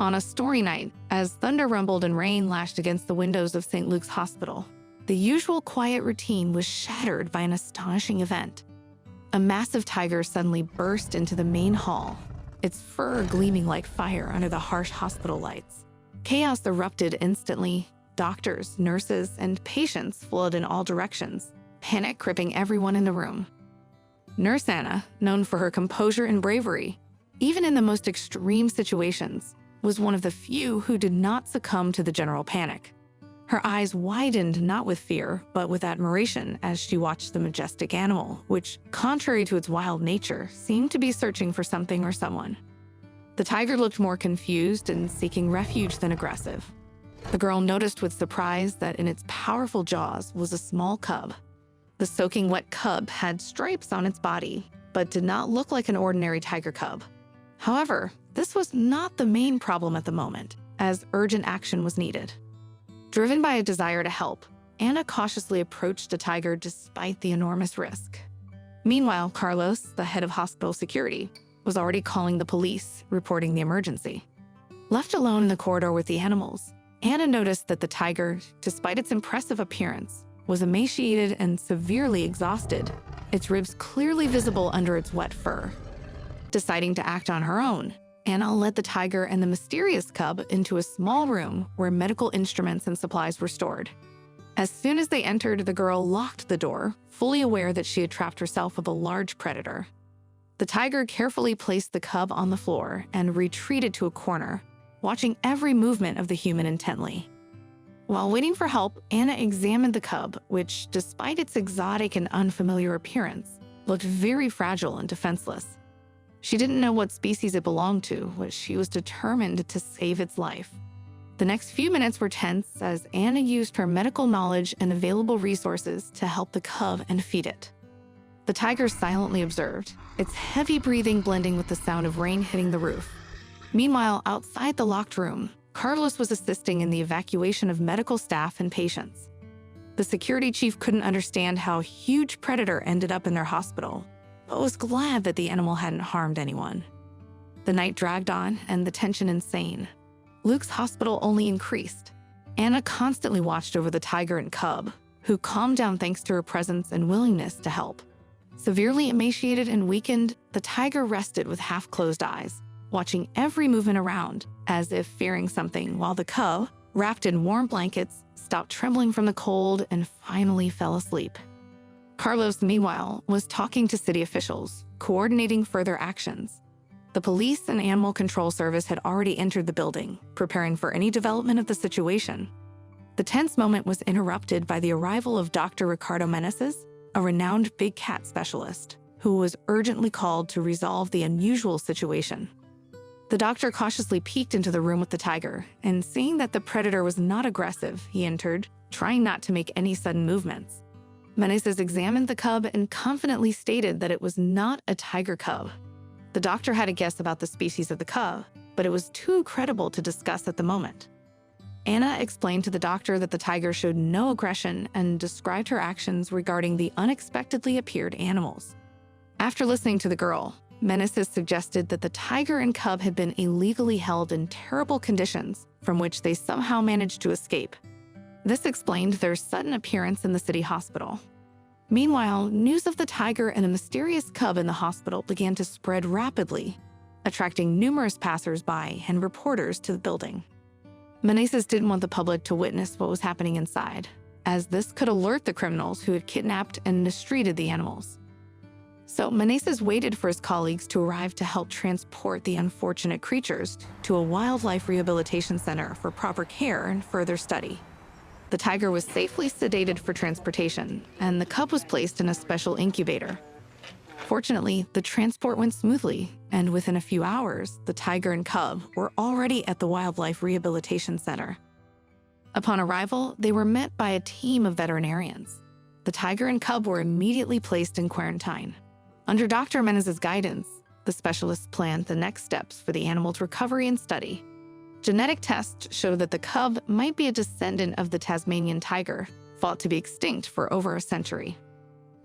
On a stormy night, as thunder rumbled and rain lashed against the windows of St. Luke's Hospital, the usual quiet routine was shattered by an astonishing event. A massive tiger suddenly burst into the main hall, its fur gleaming like fire under the harsh hospital lights. Chaos erupted instantly. Doctors, nurses, and patients fled in all directions, panic gripping everyone in the room. Nurse Anna, known for her composure and bravery, even in the most extreme situations, was one of the few who did not succumb to the general panic. Her eyes widened not with fear, but with admiration as she watched the majestic animal, which, contrary to its wild nature, seemed to be searching for something or someone. The tiger looked more confused and seeking refuge than aggressive. The girl noticed with surprise that in its powerful jaws was a small cub. The soaking wet cub had stripes on its body, but did not look like an ordinary tiger cub. However, this was not the main problem at the moment, as urgent action was needed. Driven by a desire to help, Anna cautiously approached the tiger despite the enormous risk. Meanwhile, Carlos, the head of hospital security, was already calling the police, reporting the emergency. Left alone in the corridor with the animals, Anna noticed that the tiger, despite its impressive appearance, was emaciated and severely exhausted, its ribs clearly visible under its wet fur. Deciding to act on her own, Anna led the tiger and the mysterious cub into a small room where medical instruments and supplies were stored. As soon as they entered, the girl locked the door, fully aware that she had trapped herself with a large predator. The tiger carefully placed the cub on the floor and retreated to a corner, watching every movement of the human intently. While waiting for help, Anna examined the cub, which, despite its exotic and unfamiliar appearance, looked very fragile and defenseless. She didn't know what species it belonged to, but she was determined to save its life. The next few minutes were tense as Anna used her medical knowledge and available resources to help the cub and feed it. The tiger silently observed, its heavy breathing blending with the sound of rain hitting the roof. Meanwhile, outside the locked room, Carlos was assisting in the evacuation of medical staff and patients. The security chief couldn't understand how a huge predator ended up in their hospital, but was glad that the animal hadn't harmed anyone. The night dragged on, and the tension insane. Luke's hospital only increased. Anna constantly watched over the tiger and cub, who calmed down thanks to her presence and willingness to help. Severely emaciated and weakened, the tiger rested with half-closed eyes, watching every movement around, as if fearing something, while the cub, wrapped in warm blankets, stopped trembling from the cold and finally fell asleep. Carlos, meanwhile, was talking to city officials, coordinating further actions. The police and animal control service had already entered the building, preparing for any development of the situation. The tense moment was interrupted by the arrival of Dr. Ricardo Meneses, a renowned big cat specialist, who was urgently called to resolve the unusual situation. The doctor cautiously peeked into the room with the tiger, and seeing that the predator was not aggressive, he entered, trying not to make any sudden movements. Meneses examined the cub and confidently stated that it was not a tiger cub. The doctor had a guess about the species of the cub, but it was too incredible to discuss at the moment. Anna explained to the doctor that the tiger showed no aggression and described her actions regarding the unexpectedly appeared animals. After listening to the girl, Meneses suggested that the tiger and cub had been illegally held in terrible conditions from which they somehow managed to escape. This explained their sudden appearance in the city hospital. Meanwhile, news of the tiger and a mysterious cub in the hospital began to spread rapidly, attracting numerous passers-by and reporters to the building. Meneses didn't want the public to witness what was happening inside, as this could alert the criminals who had kidnapped and mistreated the animals. So Meneses waited for his colleagues to arrive to help transport the unfortunate creatures to a wildlife rehabilitation center for proper care and further study. The tiger was safely sedated for transportation, and the cub was placed in a special incubator. Fortunately, the transport went smoothly, and within a few hours, the tiger and cub were already at the Wildlife Rehabilitation Center. Upon arrival, they were met by a team of veterinarians. The tiger and cub were immediately placed in quarantine. Under Dr. Meneses' guidance, the specialists planned the next steps for the animal's recovery and study. Genetic tests showed that the cub might be a descendant of the Tasmanian tiger, thought to be extinct for over a century.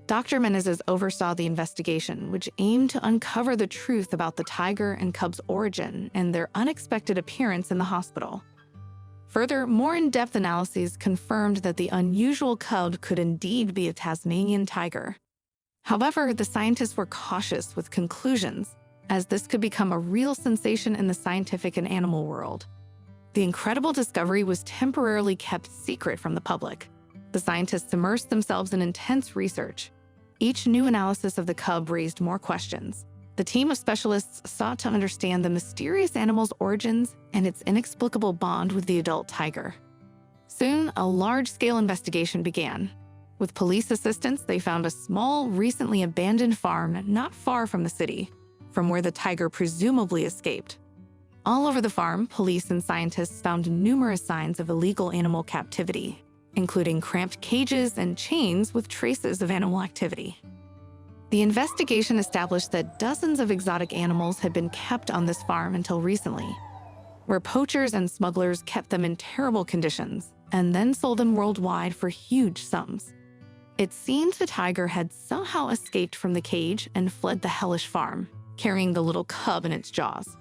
Dr. Menezes oversaw the investigation, which aimed to uncover the truth about the tiger and cub's origin and their unexpected appearance in the hospital. Further, more in-depth analyses confirmed that the unusual cub could indeed be a Tasmanian tiger. However, the scientists were cautious with conclusions, as this could become a real sensation in the scientific and animal world. The incredible discovery was temporarily kept secret from the public. The scientists immersed themselves in intense research. Each new analysis of the cub raised more questions. The team of specialists sought to understand the mysterious animal's origins and its inexplicable bond with the adult tiger. Soon, a large-scale investigation began. With police assistance, they found a small, recently abandoned farm not far from the city, from where the tiger presumably escaped. All over the farm, police and scientists found numerous signs of illegal animal captivity, including cramped cages and chains with traces of animal activity. The investigation established that dozens of exotic animals had been kept on this farm until recently, where poachers and smugglers kept them in terrible conditions and then sold them worldwide for huge sums. It seemed the tiger had somehow escaped from the cage and fled the hellish farm, carrying the little cub in its jaws.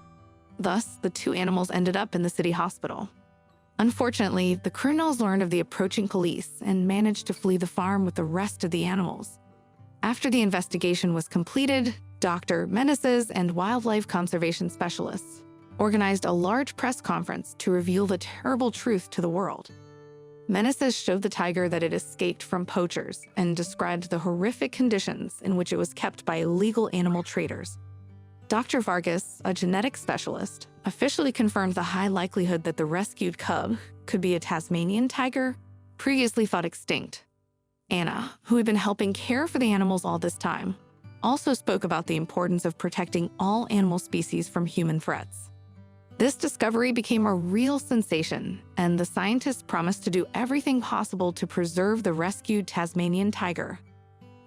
Thus, the two animals ended up in the city hospital. Unfortunately, the criminals learned of the approaching police and managed to flee the farm with the rest of the animals. After the investigation was completed, Dr. Menezes and wildlife conservation specialists organized a large press conference to reveal the terrible truth to the world. Menezes showed the tiger that it escaped from poachers and described the horrific conditions in which it was kept by illegal animal traders. Dr. Vargas, a genetic specialist, officially confirmed the high likelihood that the rescued cub could be a Tasmanian tiger, previously thought extinct. Anna, who had been helping care for the animals all this time, also spoke about the importance of protecting all animal species from human threats. This discovery became a real sensation, and the scientists promised to do everything possible to preserve the rescued Tasmanian tiger.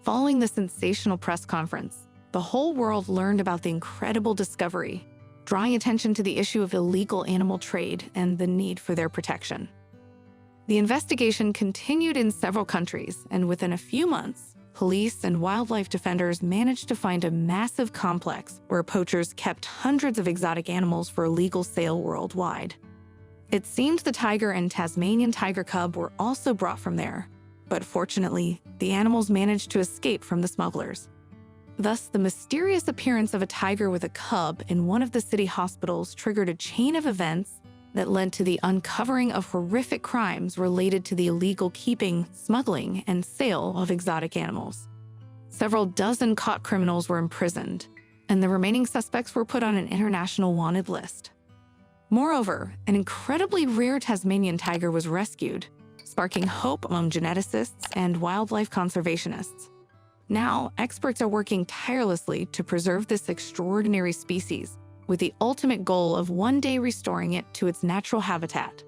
Following the sensational press conference, the whole world learned about the incredible discovery, drawing attention to the issue of illegal animal trade and the need for their protection. The investigation continued in several countries, and within a few months, police and wildlife defenders managed to find a massive complex where poachers kept hundreds of exotic animals for illegal sale worldwide. It seemed the tiger and Tasmanian tiger cub were also brought from there, but fortunately, the animals managed to escape from the smugglers. Thus, the mysterious appearance of a tiger with a cub in one of the city hospitals triggered a chain of events that led to the uncovering of horrific crimes related to the illegal keeping, smuggling, and sale of exotic animals. Several dozen caught criminals were imprisoned, and the remaining suspects were put on an international wanted list. Moreover, an incredibly rare Tasmanian tiger was rescued, sparking hope among geneticists and wildlife conservationists. Now, experts are working tirelessly to preserve this extraordinary species, with the ultimate goal of one day restoring it to its natural habitat.